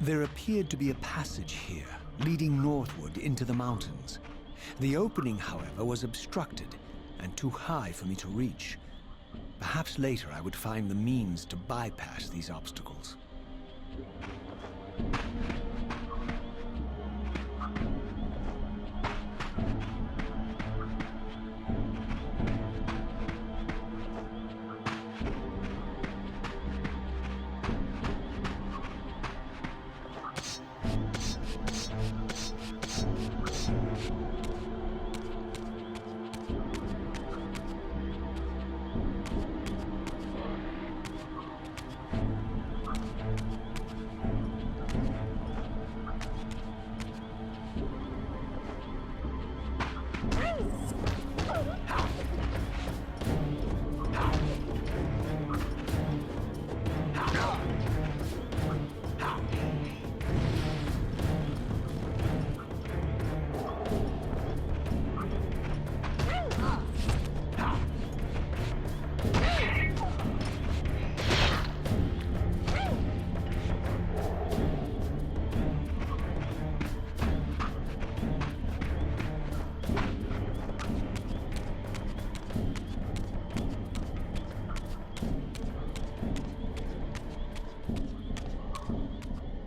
There appeared to be a passage here, leading northward into the mountains. The opening, however, was obstructed and too high for me to reach. Perhaps later I would find the means to bypass these obstacles.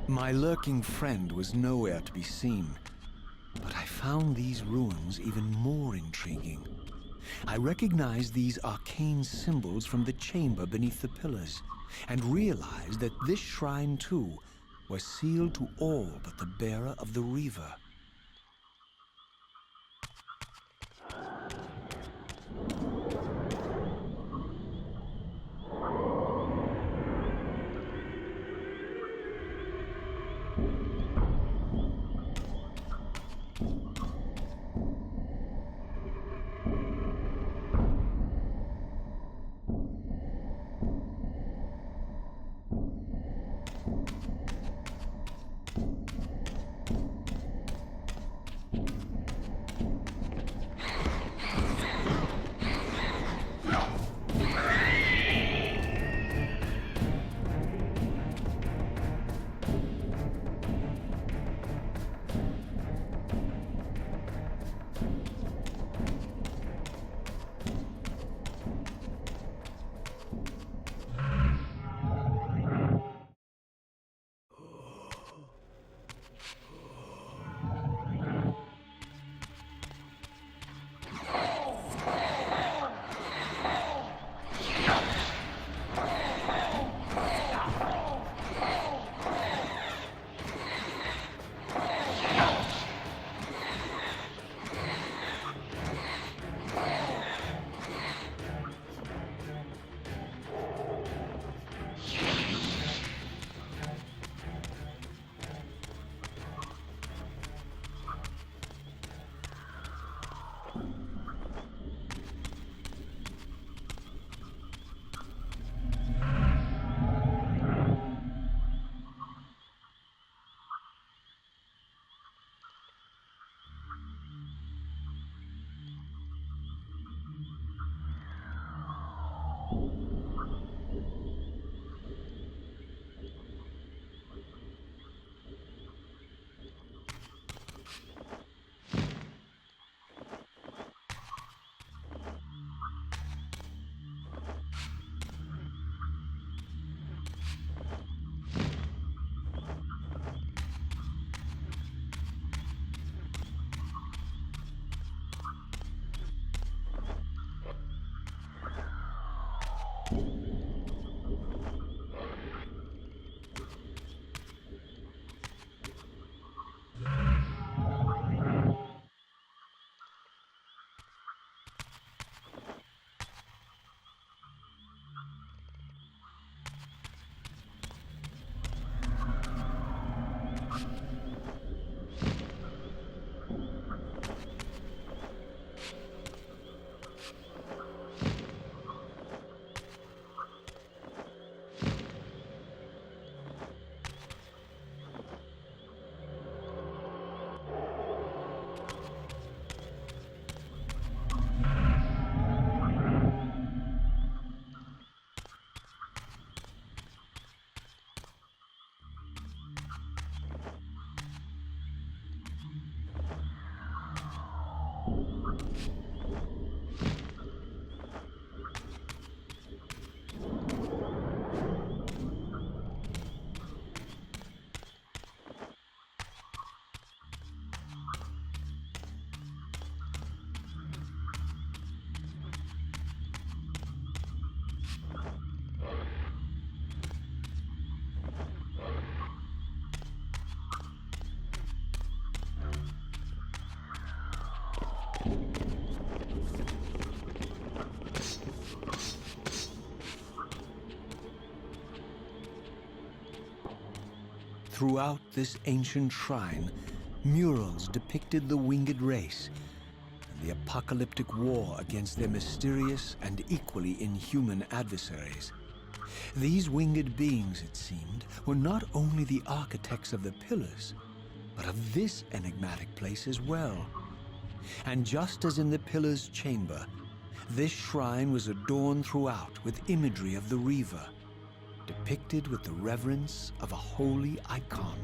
My lurking friend was nowhere to be seen, but I found these ruins even more intriguing. I recognized these arcane symbols from the chamber beneath the pillars, and realized that this shrine, too, was sealed to all but the bearer of the Reaver. Throughout this ancient shrine, murals depicted the winged race and the apocalyptic war against their mysterious and equally inhuman adversaries. These winged beings, it seemed, were not only the architects of the pillars, but of this enigmatic place as well. And just as in the pillar's chamber, this shrine was adorned throughout with imagery of the Reaver, depicted with the reverence of a holy icon.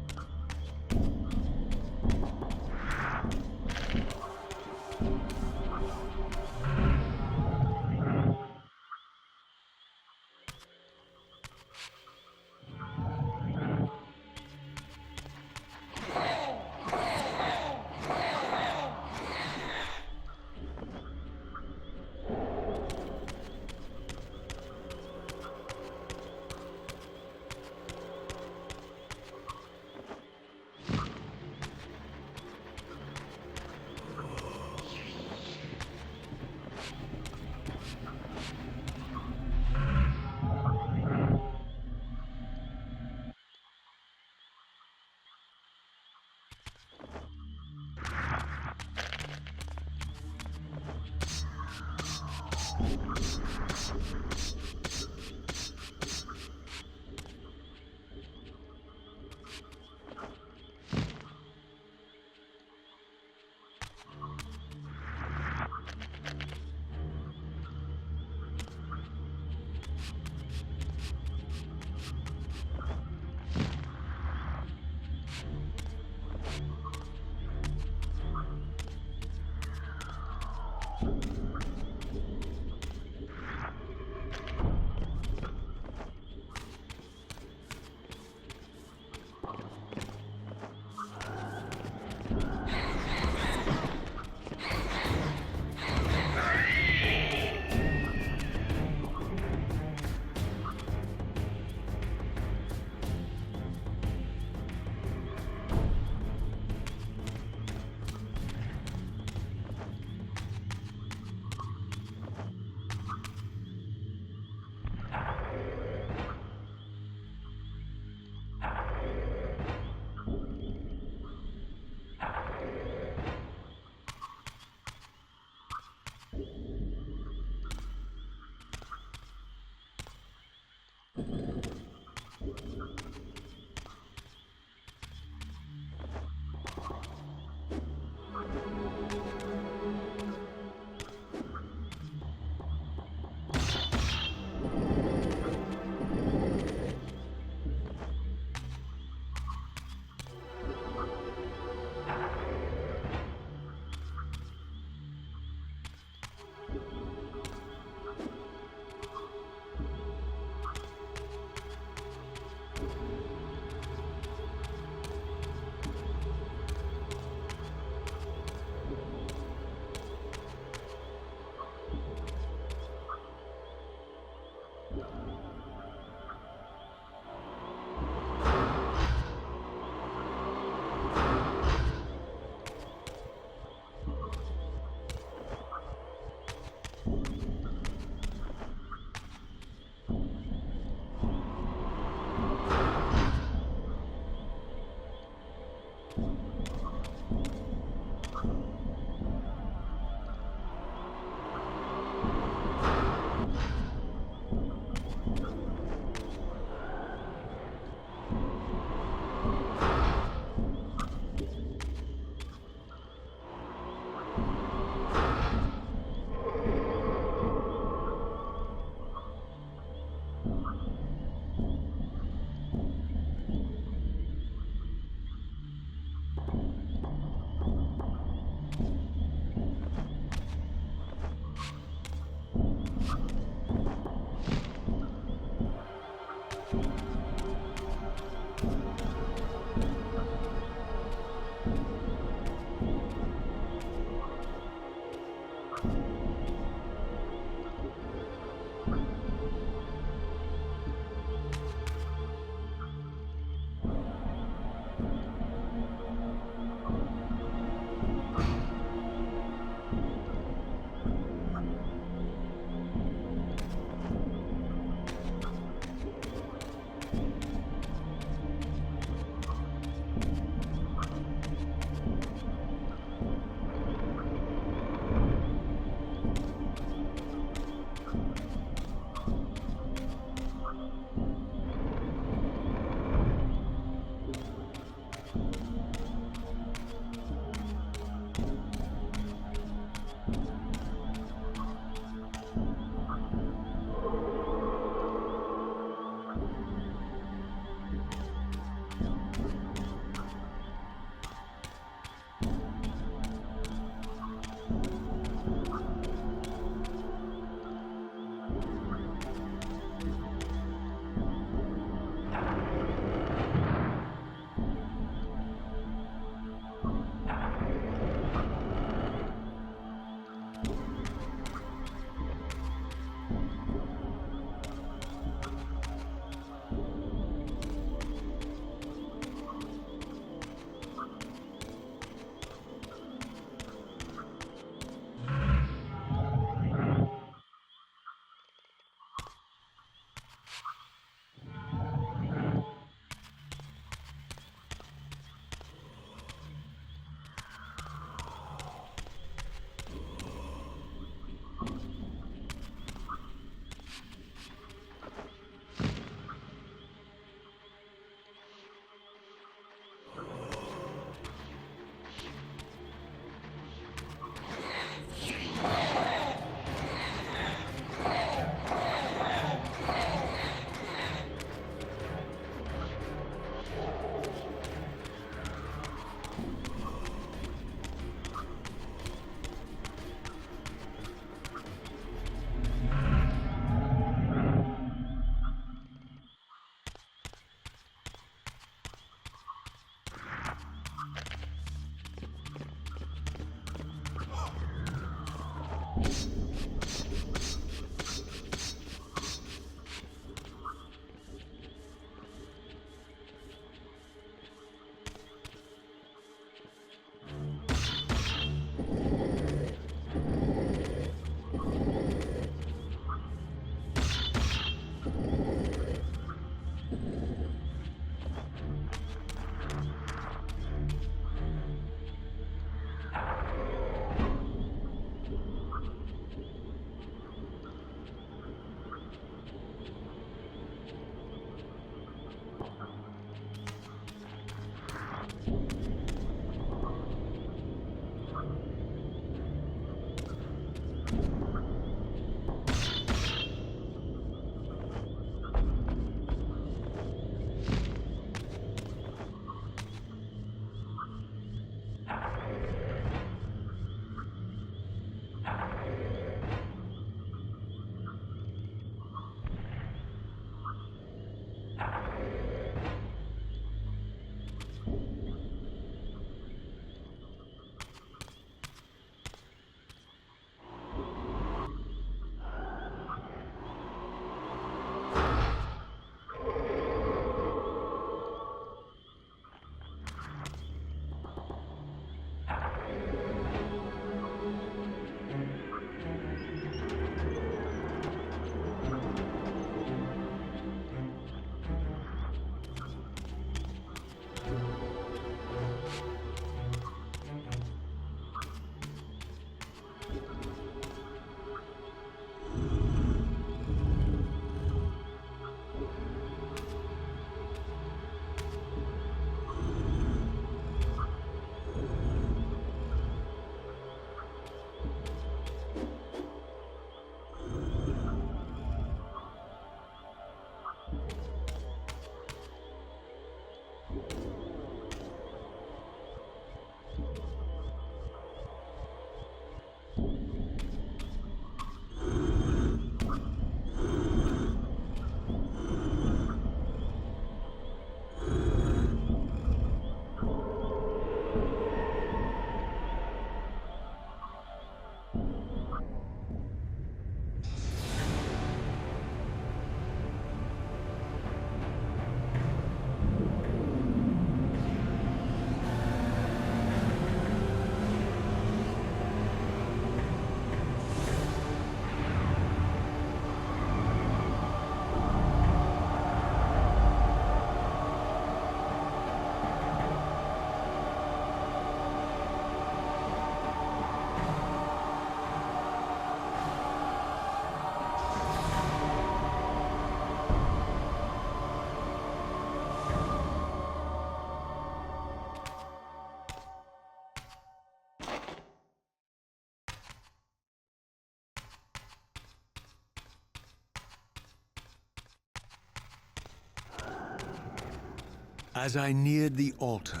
As I neared the altar,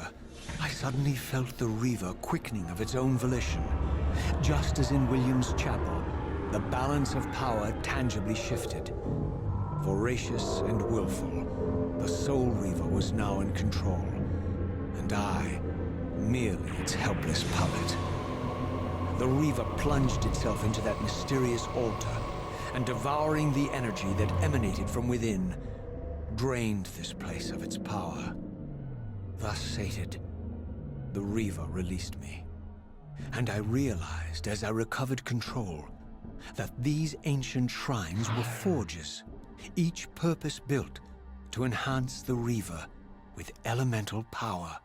I suddenly felt the Reaver quickening of its own volition. Just as in William's chapel, the balance of power tangibly shifted. Voracious and willful, the Soul Reaver was now in control, and I, merely its helpless puppet. The Reaver plunged itself into that mysterious altar, and devouring the energy that emanated from within, drained this place of its power. Thus sated, the Reaver released me, and I realized as I recovered control that these ancient shrines were forges, each purpose-built to enhance the Reaver with elemental power.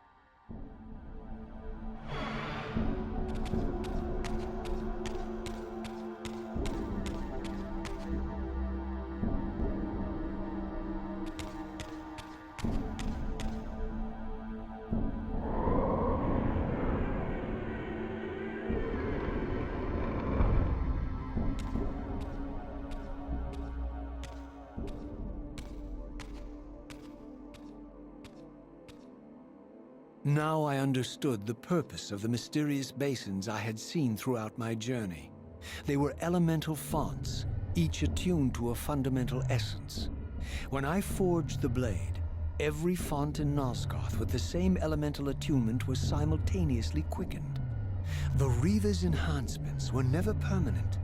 Now I understood the purpose of the mysterious basins I had seen throughout my journey. They were elemental fonts, each attuned to a fundamental essence. When I forged the blade, every font in Nosgoth with the same elemental attunement was simultaneously quickened. The Reaver's enhancements were never permanent,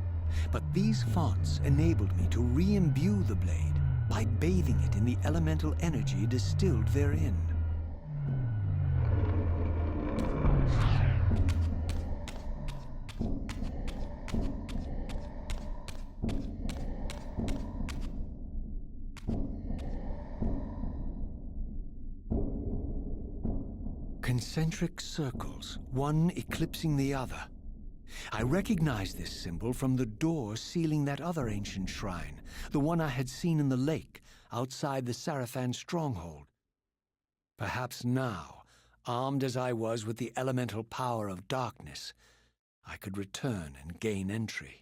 but these fonts enabled me to re-imbue the blade by bathing it in the elemental energy distilled therein. Concentric circles, one eclipsing the other. I recognized this symbol from the door sealing that other ancient shrine, the one I had seen in the lake outside the Sarafan stronghold. Perhaps now, armed as I was with the elemental power of darkness, I could return and gain entry.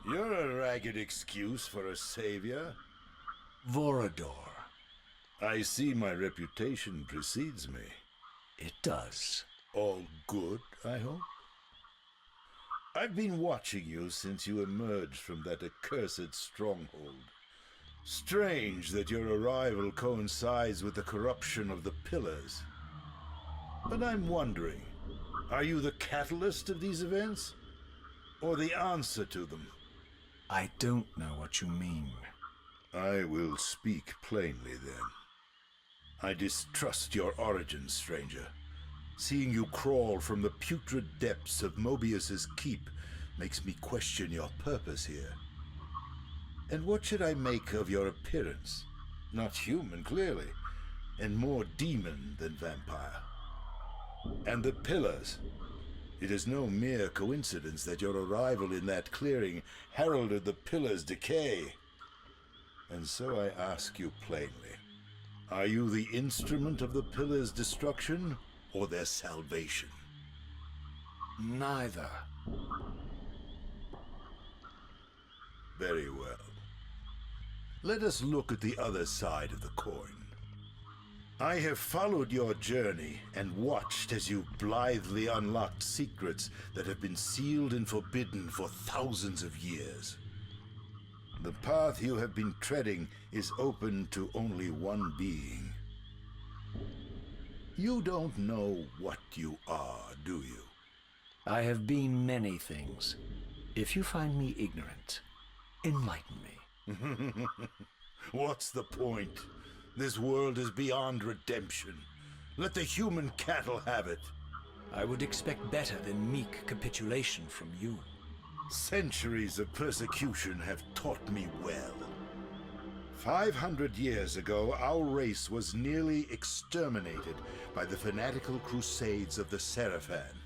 You're a ragged excuse for a savior. Vorador. I see my reputation precedes me. It does. All good, I hope? I've been watching you since you emerged from that accursed stronghold. Strange that your arrival coincides with the corruption of the Pillars. But I'm wondering, are you the catalyst of these events? Or the answer to them? I don't know what you mean. I will speak plainly then. I distrust your origins, stranger. Seeing you crawl from the putrid depths of Mobius's keep makes me question your purpose here. And what should I make of your appearance? Not human, clearly, and more demon than vampire. And the Pillars. It is no mere coincidence that your arrival in that clearing heralded the Pillars' decay. And so I ask you plainly, are you the instrument of the Pillars' destruction or their salvation? Neither. Very well. Let us look at the other side of the coin. I have followed your journey and watched as you blithely unlocked secrets that have been sealed and forbidden for thousands of years. The path you have been treading is open to only one being. You don't know what you are, do you? I have been many things. If you find me ignorant, enlighten me. What's the point? This world is beyond redemption. Let the human cattle have it. I would expect better than meek capitulation from you. Centuries of persecution have taught me well. 500 years ago, our race was nearly exterminated by the fanatical crusades of the Seraphan.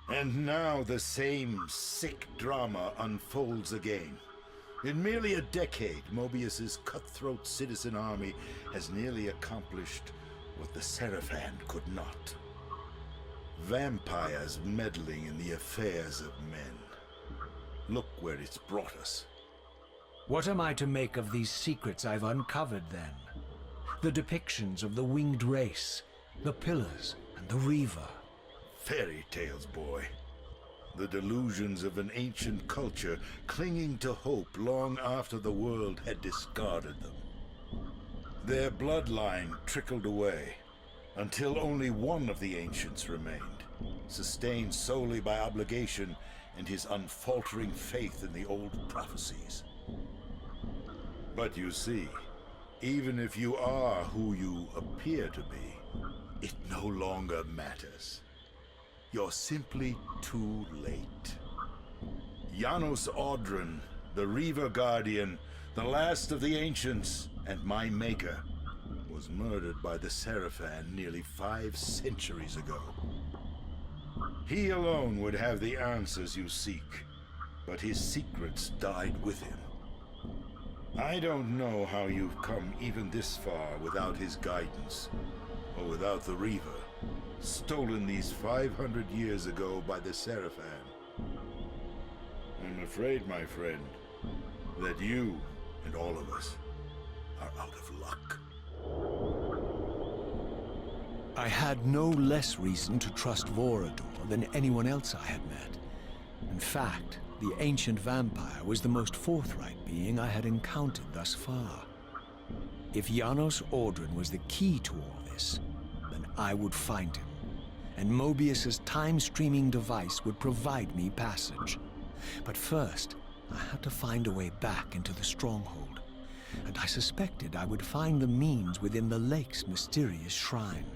And now the same sick drama unfolds again. In merely a decade, Mobius's cutthroat citizen army has nearly accomplished what the Seraphan could not. Vampires meddling in the affairs of men. Look where it's brought us. What am I to make of these secrets I've uncovered, then? The depictions of the winged race, the pillars, and the Reaver. Fairy tales, boy. The delusions of an ancient culture clinging to hope long after the world had discarded them. Their bloodline trickled away, until only one of the ancients remained, sustained solely by obligation and his unfaltering faith in the old prophecies. But you see, even if you are who you appear to be, it no longer matters. You're simply too late. Janos Audron, the Reaver Guardian, the last of the ancients, and my maker, was murdered by the Seraphan nearly 5 centuries ago. He alone would have the answers you seek, but his secrets died with him. I don't know how you've come even this far without his guidance, or without the Reaver, stolen these 500 years ago by the Seraphan. I'm afraid, my friend, that you and all of us are out of luck. I had no less reason to trust Vorador than anyone else I had met. In fact, the ancient vampire was the most forthright being I had encountered thus far. If Janos Audron was the key to all this, then I would find him, and Mobius's time-streaming device would provide me passage. But first, I had to find a way back into the stronghold, and I suspected I would find the means within the lake's mysterious shrine.